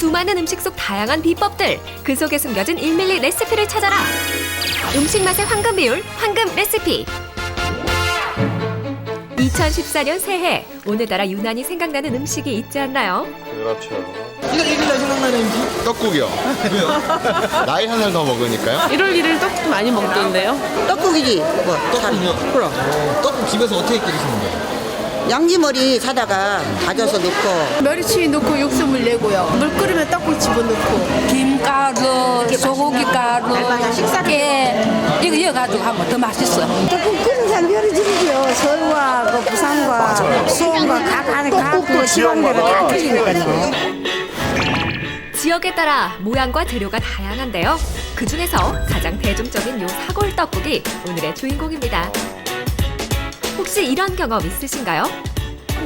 수많은 음식 속 다양한 비법들, 그 속에 숨겨진 1밀리 레시피를 찾아라. 음식 맛의 황금 비율, 황금 레시피. 2014년 새해, 오늘따라 유난히 생각나는 음식이 있지 않나요? 그렇죠. 이거 1일날 생각나는 음식? 떡국이요. 왜요? 나이 한 살 더 먹으니까요. 1월 1일 떡국 많이 먹던데요? 떡국이지. 뭐, 떡국이요? 그럼. 떡국 집에서 어떻게 끓이시는 거예요? 양지머리 사다가 다져서 넣고 멸치 넣고 육수물 내고요. 물 끓으면 떡국 집어넣고. 김가루, 소고기가루, 깨 이거 이어가지고 하면 더 맛있어. 떡국 끓는 사람 여러 집이죠. 서울과 그 부산과 수원과 각 안에 각 지방대로 다 틀리니까요. 지역에 따라 모양과 재료가 다양한데요. 그 중에서 가장 대중적인 요 사골 떡국이 오늘의 주인공입니다. 혹시 이런 경험 있으신가요?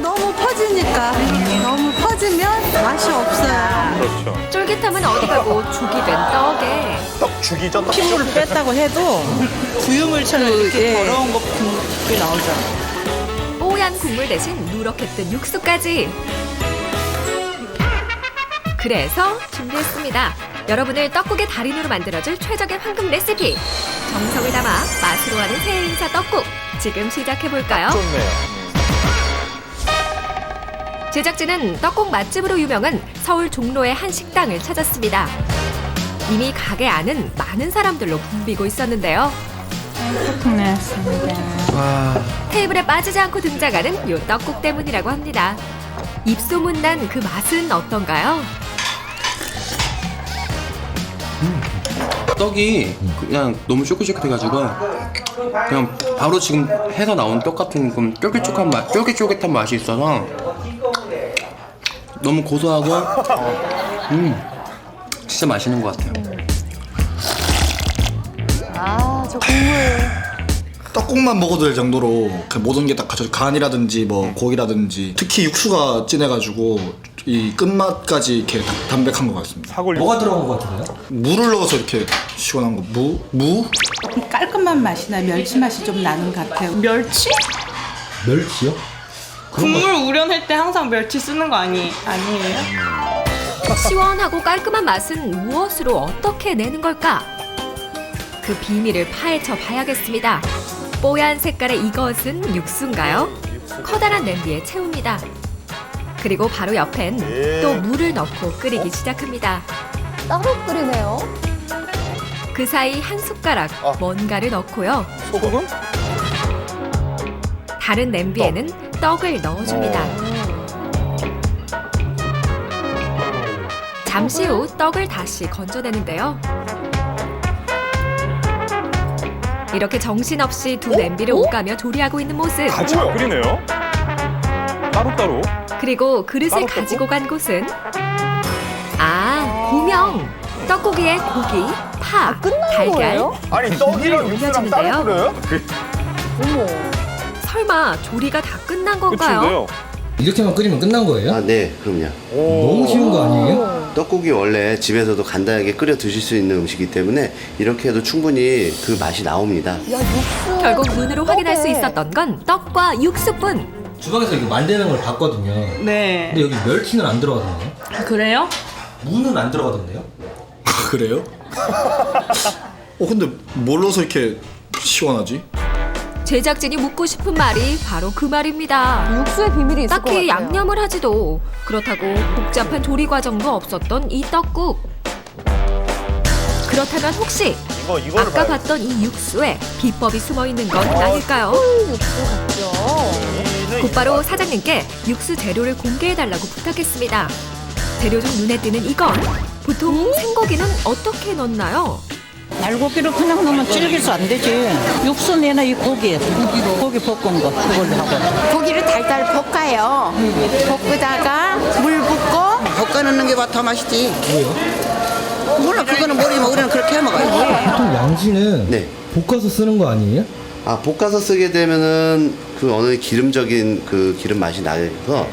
너무 퍼지니까 너무 퍼지면 맛이 없어요. 그렇죠. 쫄깃함은 어디 가고 죽이 된 떡에 떡죽이죠. 떡. 핏물을 뺐다고 해도 구유물처럼 이렇게 더러운 거 게 나오잖아. 뽀얀 국물 대신 누렇게 뜬 육수까지. 그래서 준비했습니다. 여러분을 떡국의 달인으로 만들어줄 최적의 황금 레시피. 정성을 담아 맛으로 하는 새해 인사 떡국. 지금 시작해볼까요? 좋네요. 제작진은 떡국 맛집으로 유명한 서울 종로의 한 식당을 찾았습니다. 이미 가게 안은 많은 사람들로 붐비고 있었는데요. 테이블에 빠지지 않고 등장하는 요 떡국 때문이라고 합니다. 입소문 난 그 맛은 어떤가요? 떡이 그냥 너무 쫄깃쫄깃해가지고 그냥 바로 지금 해서 나온 떡 같은 그런 쫄깃쫄깃한 맛, 쫄깃쫄깃한 맛이 있어서 너무 고소하고 진짜 맛있는 것 같아요. 떡국만 먹어도 될 정도로 그 모든 게 딱 갖춰져 간이라든지 뭐 고기라든지 특히 육수가 진해가지고 이 끝맛까지 이렇게 담백한 것 같습니다. 사골 뭐가 들어간 것 같은데요? 물을 넣어서 이렇게 시원한 거. 무? 깔끔한 맛이나 멸치 맛이 좀 나는 것 같아요. 멸치? 멸치요? 국물 우려낼 때 항상 멸치 쓰는 거 아니에요? 시원하고 깔끔한 맛은 무엇으로 어떻게 내는 걸까? 그 비밀을 파헤쳐 봐야겠습니다. 뽀얀 색깔의 이것은 육수인가요? 커다란 냄비에 채웁니다. 그리고 바로 옆엔 또 물을 넣고 끓이기 시작합니다. 따로 끓이네요. 그 사이 한 숟가락 뭔가를 넣고요. 소금? 다른 냄비에는 떡을 넣어줍니다. 잠시 후 떡을 다시 건져내는데요. 이렇게 정신없이 두 냄비를 오가며 조리하고 있는 모습. 같이 안 끓이네요. 따로따로. 그리고 그릇을 따로 가지고 간 곳은 고명! 떡고기에 고기, 파, 달걀, 아니 떡이랑 육수랑 따로 끓여요? 설마 조리가 다 끝난 건가요? 그치인데요. 이렇게만 끓이면 끝난 거예요? 아, 네, 그럼요. 너무 쉬운 거 아니에요? 떡국이 원래 집에서도 간단하게 끓여 드실 수 있는 음식이기 때문에 이렇게 해도 충분히 그 맛이 나옵니다. 결국 눈으로 확인할 수 있었던 건 떡과 육수뿐. 주방에서 이거 만드는 걸 봤거든요. 네. 근데 여기 멸치는 안 들어가던데요? 그래요? 무는 안 들어가던데요? 그래요? 근데 뭘 넣어서 이렇게 시원하지? 제작진이 묻고 싶은 말이 바로 그 말입니다. 육수의 비밀이 있을 것 딱히 같아요. 양념을 하지도 그렇다고 복잡한 조리 과정도 없었던 이 떡국. 그렇다면 혹시 이거를 아까 봐야지. 봤던 이 육수에 비법이 숨어 있는 건 아닐까요? 육수 같죠. 곧바로 사장님께 육수 재료를 공개해달라고 부탁했습니다. 재료 중 눈에 띄는 이건 보통 생고기는 어떻게 넣나요? 날고기를 그냥 넣으면 질겨서 안 되지. 육수 내나 이 고기 볶은 거 그걸로 하고. 고기를 달달 볶아요. 볶다가 물 붓고 볶아 넣는 게 더 맛있지. 몰라 그거는 모르지만 우리는 그렇게 해 먹어요. 보통 양지는 네. 볶아서 쓰는 거 아니에요? 아, 볶아서 쓰게 되면은 그 어느 기름적인 그 기름 맛이 나서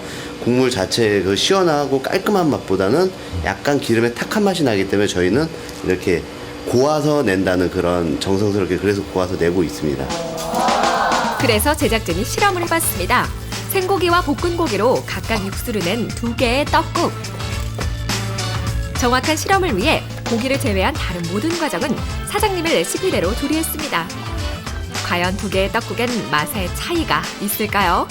국물 자체의 그 시원하고 깔끔한 맛보다는 약간 기름의 탁한 맛이 나기 때문에 저희는 이렇게 고아서 낸다는 그런 정성스럽게 그래서 고아서 내고 있습니다. 그래서 제작진이 실험을 해봤습니다. 생고기와 볶은 고기로 각각 육수를 낸 두 개의 떡국. 정확한 실험을 위해 고기를 제외한 다른 모든 과정은 사장님의 레시피대로 조리했습니다. 과연 두 개의 떡국엔 맛의 차이가 있을까요?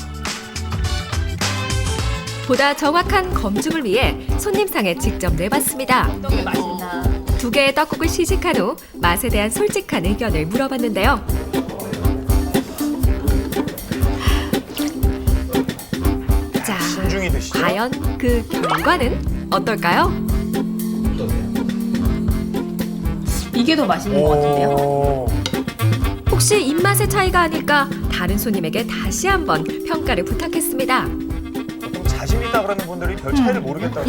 보다 정확한 검증을 위해 손님상에 직접 내봤습니다. 두 개의 떡국을 시식한 후 맛에 대한 솔직한 의견을 물어봤는데요. 자, 과연 그 결과는 어떨까요? 이게 더 맛있는 것 같은데요? 혹시 입맛의 차이가 아닐까 다른 손님에게 다시 한번 평가를 부탁했습니다. 자신 있다 그러는 분들이 별 차이를 모르겠다.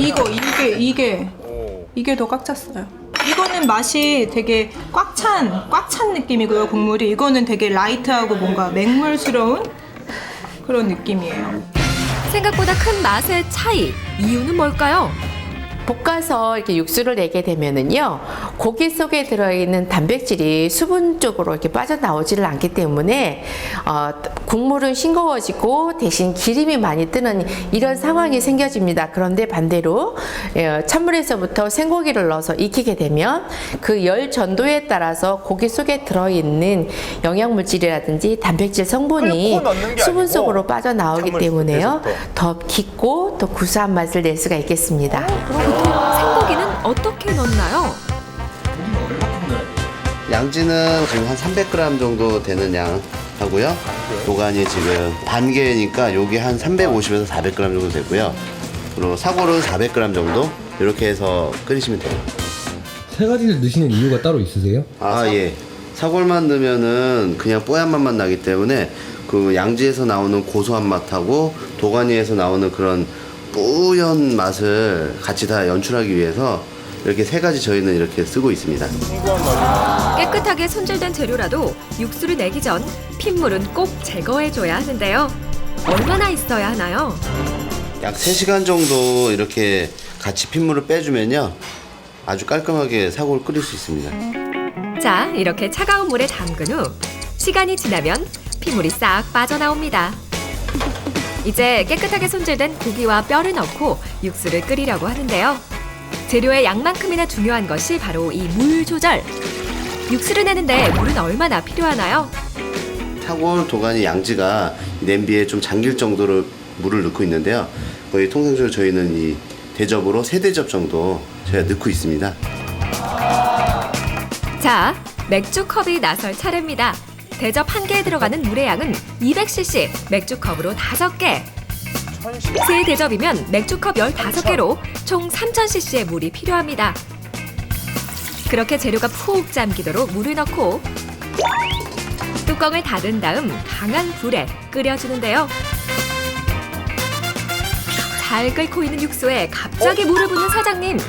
이게 더 꽉 찼어요. 이거는 맛이 되게 꽉 찬 느낌이고요, 국물이. 이거는 되게 라이트하고 뭔가 맹물스러운 그런 느낌이에요. 생각보다 큰 맛의 차이, 이유는 뭘까요? 볶아서 이렇게 육수를 내게 되면은요, 고기 속에 들어있는 단백질이 수분 쪽으로 이렇게 빠져나오지를 않기 때문에 국물은 싱거워지고 대신 기름이 많이 뜨는 이런 상황이 생겨집니다. 그런데 반대로 찬물에서부터 생고기를 넣어서 익히게 되면 그 열 전도에 따라서 고기 속에 들어있는 영양물질이라든지 단백질 성분이 수분 속으로 빠져나오기 때문에요, 더 깊고 또 구수한 맛을 낼 수가 있겠습니다. 보통 생고기는 어떻게 넣나요? 양지는 지금 한 300g 정도 되는 양 하고요. 도가니 지금 반 개니까 여기 한 350에서 400g 정도 되고요. 그리고 사골은 400g 정도 이렇게 해서 끓이시면 돼요. 세 가지를 넣으시는 이유가 따로 있으세요? 아, 예. 사골만 넣으면은 그냥 뽀얀 맛만 나기 때문에 그 양지에서 나오는 고소한 맛하고 도가니에서 나오는 그런 뿌연 맛을 같이 다 연출하기 위해서 이렇게 세 가지 저희는 이렇게 쓰고 있습니다. 깨끗하게 손질된 재료라도 육수를 내기 전 핏물은 꼭 제거해줘야 하는데요. 얼마나 있어야 하나요? 약 3시간 정도 이렇게 같이 핏물을 빼주면요, 아주 깔끔하게 사골을 끓일 수 있습니다. 자, 이렇게 차가운 물에 담근 후 시간이 지나면 핏물이 싹 빠져나옵니다. 이제 깨끗하게 손질된 고기와 뼈를 넣고 육수를 끓이려고 하는데요. 재료의 양만큼이나 중요한 것이 바로 이 물 조절. 육수를 내는데 물은 얼마나 필요하나요? 사골, 도가니, 양지가 냄비에 좀 잠길 정도로 물을 넣고 있는데요. 거의 통상적으로 저희는 이 대접으로 3대접 정도 저희가 넣고 있습니다. 자, 맥주컵이 나설 차례입니다. 대접 1개에 들어가는 물의 양은 200cc, 맥주컵으로 5개. 3대접이면 맥주컵 15개로 총 3000cc의 물이 필요합니다. 그렇게 재료가 푹 잠기도록 물을 넣고 뚜껑을 닫은 다음 강한 불에 끓여주는데요. 잘 끓고 있는 육수에 갑자기 물을 붓는 사장님.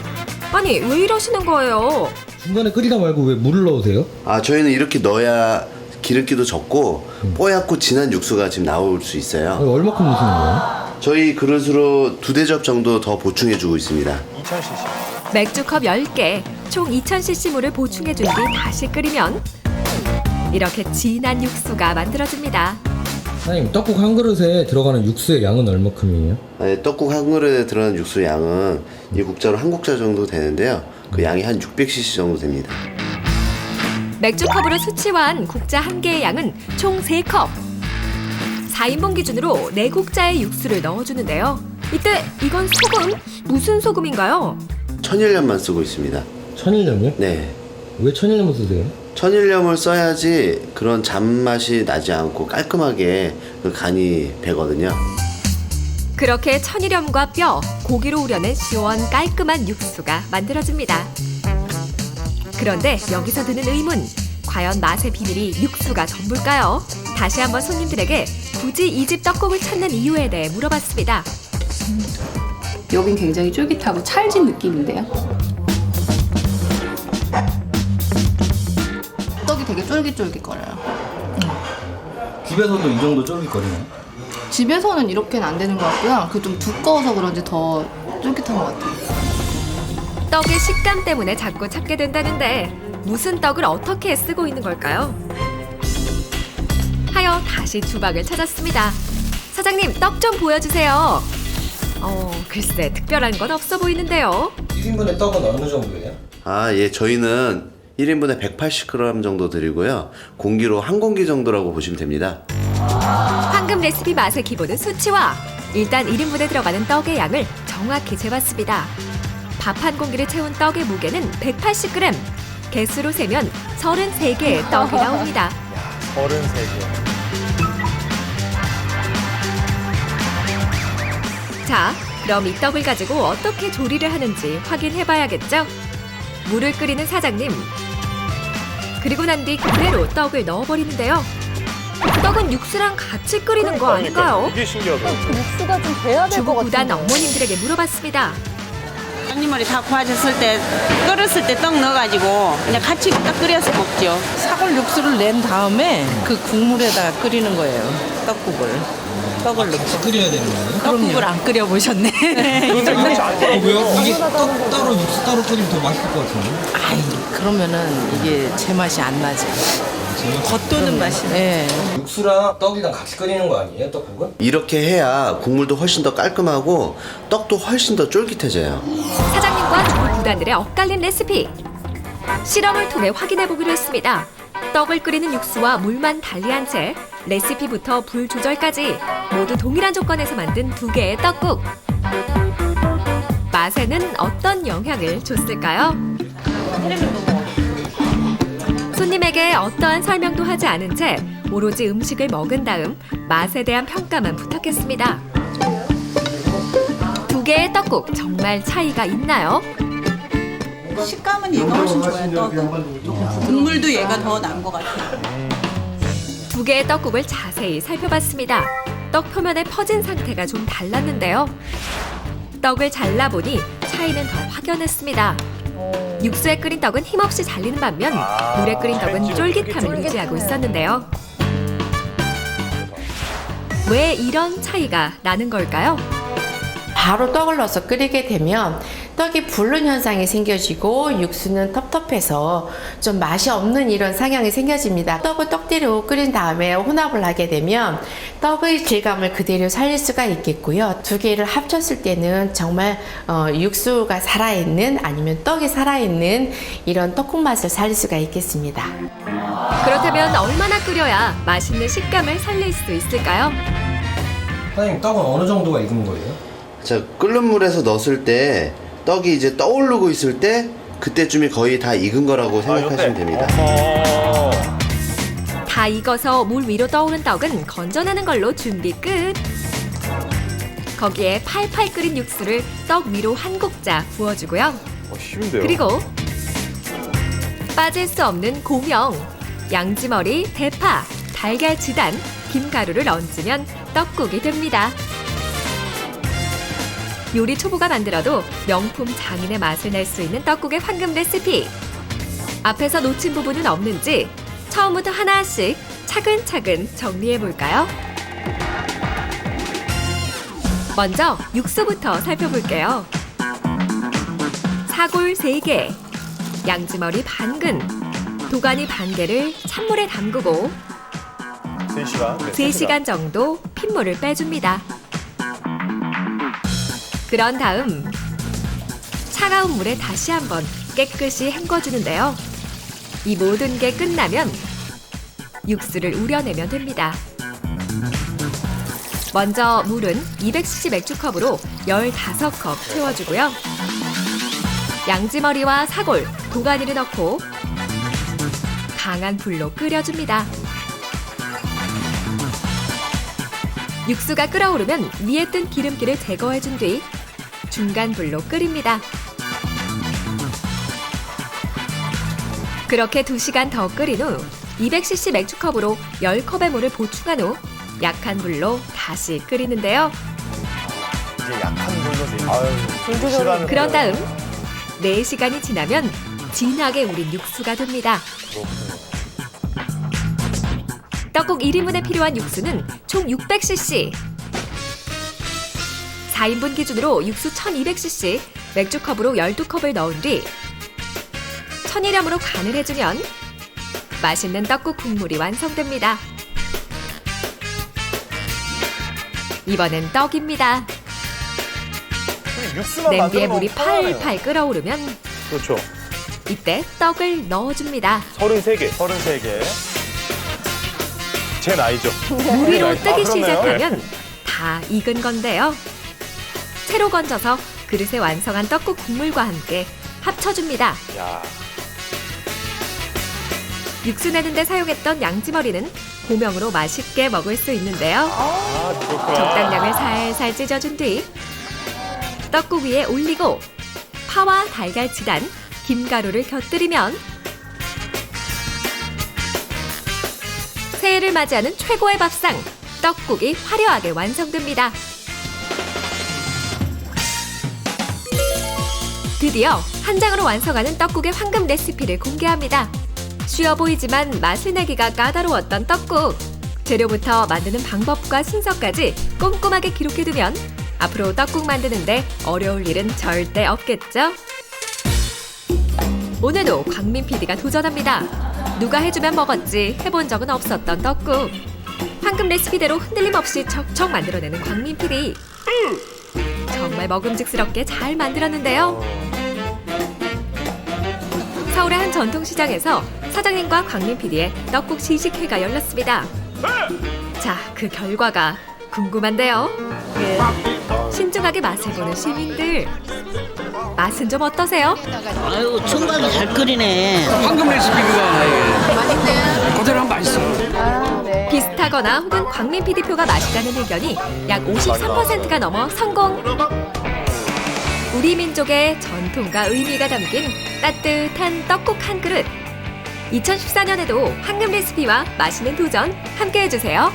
아니, 왜 이러시는 거예요? 중간에 끓이다 말고 왜 물을 넣으세요? 아, 저희는 이렇게 넣어야 기름기도 적고 뽀얗고 진한 육수가 지금 나올 수 있어요. 얼마큼 넣으시는 거예요? 저희 그릇으로 2대접 정도 더 보충해주고 있습니다. 2000cc. 맥주컵 10개, 총 2000cc 물을 보충해준 뒤 다시 끓이면 이렇게 진한 육수가 만들어집니다. 사장님, 떡국 한 그릇에 들어가는 육수의 양은 얼마큼이에요? 네, 떡국 한 그릇에 들어가는 육수 양은 이 국자로 한 국자 정도 되는데요. 그 양이 한 600cc 정도 됩니다. 맥주컵으로 수치화한 국자 1개의 양은 총 3컵. 4인분 기준으로 4국자의 육수를 넣어주는데요. 이때 이건 소금? 무슨 소금인가요? 천일염만 쓰고 있습니다. 천일염이요? 네. 왜 천일염을 쓰세요? 천일염을 써야지 그런 잡맛이 나지 않고 깔끔하게 그 간이 배거든요. 그렇게 천일염과 뼈, 고기로 우려낸 시원 깔끔한 육수가 만들어집니다. 그런데 여기서 드는 의문, 과연 맛의 비밀이 육수가 전부일까요? 다시 한번 손님들에게 굳이 이 집 떡국을 찾는 이유에 대해 물어봤습니다. 여긴 굉장히 쫄깃하고 찰진 느낌인데요. 떡이 되게 쫄깃쫄깃거려요. 집에서도 이 정도 쫄깃거리나요? 집에서는 이렇게는 안 되는 것 같고요. 그 좀 두꺼워서 그런지 더 쫄깃한 것 같아요. 떡의 식감 때문에 자꾸 찾게 된다는데 무슨 떡을 어떻게 쓰고 있는 걸까요? 하여 다시 주방을 찾았습니다. 사장님, 떡 좀 보여주세요. 글쎄 특별한 건 없어 보이는데요. 1인분의 떡은 어느 정도예요? 아, 예, 저희는 1인분에 180g 정도 드리고요. 공기로 한 공기 정도라고 보시면 됩니다. 황금 레시피 맛의 기본은 수치화. 일단 1인분에 들어가는 떡의 양을 정확히 재봤습니다. 밥 한 공기를 채운 떡의 무게는 180g. 개수로 세면 33개의 떡이 나옵니다. 33개. 자, 그럼 이 떡을 가지고 어떻게 조리를 하는지 확인해봐야겠죠? 물을 끓이는 사장님. 그리고 난 뒤 그대로 떡을 넣어버리는데요. 떡은 육수랑 같이 끓이는 거 아닌가요? 이게 신기하다. 육수가 좀 돼야 주부 구단 어머님들에게 물어봤습니다. 깻잎머리 다 구워졌을 때 끓였을 때 떡 넣어가지고 그냥 같이 딱 끓여서 먹죠. 사골 육수를 낸 다음에 그 국물에다가 끓이는 거예요. 떡국을. 떡을 넣고. 끓여야 되는 거예요? 떡국을 안 끓여보셨네. 왜요? 이게 떡 따로 육수 따로 끓이면 더 맛있을 것 같은데. 아이, 그러면은 이게 제맛이 안 나죠. 겉도는 맛이. 네. 육수랑 떡이랑 같이 끓이는 거 아니에요, 떡국은? 이렇게 해야 국물도 훨씬 더 깔끔하고 떡도 훨씬 더 쫄깃해져요. 사장님과 주부 구단들의 엇갈린 레시피. 실험을 통해 확인해보기로 했습니다. 떡을 끓이는 육수와 물만 달리한 채 레시피부터 불 조절까지 모두 동일한 조건에서 만든 2개의 떡국. 맛에는 어떤 영향을 줬을까요? 손님에게 어떠한 설명도 하지 않은 채 오로지 음식을 먹은 다음 맛에 대한 평가만 부탁했습니다. 2개의 떡국 정말 차이가 있나요? 식감은 얘가 훨씬 좋아요. 떡은. 국물도 얘가 더 나은 것 같아요. 2개의 떡국을 자세히 살펴봤습니다. 떡 표면에 퍼진 상태가 좀 달랐는데요. 떡을 잘라보니 차이는 더 확연했습니다. 육수에 끓인 떡은 힘없이 잘리는 반면 물에 끓인 떡은 쫄깃함을 유지하고 있었는데요. 왜 이런 차이가 나는 걸까요? 바로 떡을 넣어서 끓이게 되면 떡이 불는 현상이 생겨지고 육수는 텁텁해서 좀 맛이 없는 이런 상황이 생겨집니다. 떡을 떡대로 끓인 다음에 혼합을 하게 되면 떡의 질감을 그대로 살릴 수가 있겠고요. 2개를 합쳤을 때는 정말 육수가 살아있는 아니면 떡이 살아있는 이런 떡국 맛을 살릴 수가 있겠습니다. 그렇다면 얼마나 끓여야 맛있는 식감을 살릴 수 있을까요? 사장님, 떡은 어느 정도가 익은 거예요? 자, 끓는 물에서 넣었을 때 떡이 이제 떠오르고 있을 때 그때쯤이 거의 다 익은 거라고 생각하시면 됩니다. 다 익어서 물 위로 떠오른 떡은 건져내는 걸로 준비 끝. 거기에 팔팔 끓인 육수를 떡 위로 한 국자 부어주고요. 쉬운데요? 그리고 빠질 수 없는 고명, 양지머리, 대파, 달걀 지단, 김가루를 얹으면 떡국이 됩니다. 요리 초보가 만들어도 명품 장인의 맛을 낼 수 있는 떡국의 황금 레시피. 앞에서 놓친 부분은 없는지 처음부터 하나씩 차근차근 정리해볼까요? 먼저 육수부터 살펴볼게요. 사골 3개, 양지머리 반근, 도가니 반개를 찬물에 담그고 3시간 정도 핏물을 빼줍니다. 그런 다음 차가운 물에 다시 한번 깨끗이 헹궈주는데요. 이 모든 게 끝나면 육수를 우려내면 됩니다. 먼저 물은 200cc 맥주컵으로 15컵 채워주고요. 양지머리와 사골, 도가니를 넣고 강한 불로 끓여줍니다. 육수가 끓어오르면 위에 뜬 기름기를 제거해준 뒤 중간 불로 끓입니다. 그렇게 2시간 더 끓인 후 200cc 맥주컵으로 10컵의 물을 보충한 후 약한 불로 다시 끓이는데요. 이제 약한 불로 그런 다음 4시간이 지나면 진하게 우린 육수가 됩니다. 떡국 1인분에 필요한 육수는 총 600cc. 4인분 기준으로 육수 1200cc, 맥주컵으로 12컵을 넣은 뒤 천일염으로 간을 해주면 맛있는 떡국 국물이 완성됩니다. 이번엔 떡입니다. 육수만 냄비에 만들어 물이 놓으면 편하네요. 팔팔 끓어오르면 그렇죠. 이때 떡을 넣어줍니다. 33개. 33개. 제 나이죠. 물 위로 아, 뜨기 그러네요. 시작하면 다 익은 건데요. 채로 건져서 그릇에 완성한 떡국 국물과 함께 합쳐줍니다. 야. 육수 내는데 사용했던 양지머리는 고명으로 맛있게 먹을 수 있는데요. 아, 그렇구나. 적당량을 살살 찢어준 뒤 떡국 위에 올리고 파와 달걀치단, 김가루를 곁들이면 새해를 맞이하는 최고의 밥상, 떡국이 화려하게 완성됩니다. 드디어 한 장으로 완성하는 떡국의 황금 레시피를 공개합니다. 쉬워 보이지만 맛을 내기가 까다로웠던 떡국. 재료부터 만드는 방법과 순서까지 꼼꼼하게 기록해두면 앞으로 떡국 만드는데 어려울 일은 절대 없겠죠? 오늘도 광민 PD가 도전합니다. 누가 해주면 먹었지 해본 적은 없었던 떡국. 황금 레시피대로 흔들림 없이 척척 만들어내는 광민 PD. 정말 먹음직스럽게 잘 만들었는데요. 서울의 한 전통시장에서 사장님과 광민 PD의 떡국 시식회가 열렸습니다. 자, 그 결과가 궁금한데요. 신중하게 맛을 보는 시민들. 맛은 좀 어떠세요? 아유, 청각이 잘 끓이네. 황금 레시피가 맛있네. 그대로 하면 맛있어. 비슷하거나 혹은 광민 PD표가 맛있다는 의견이 약 53%가 넘어 성공! 우리 민족의 전통과 의미가 담긴 따뜻한 떡국 한 그릇. 2014년에도 황금 레시피와 맛있는 도전 함께 해주세요.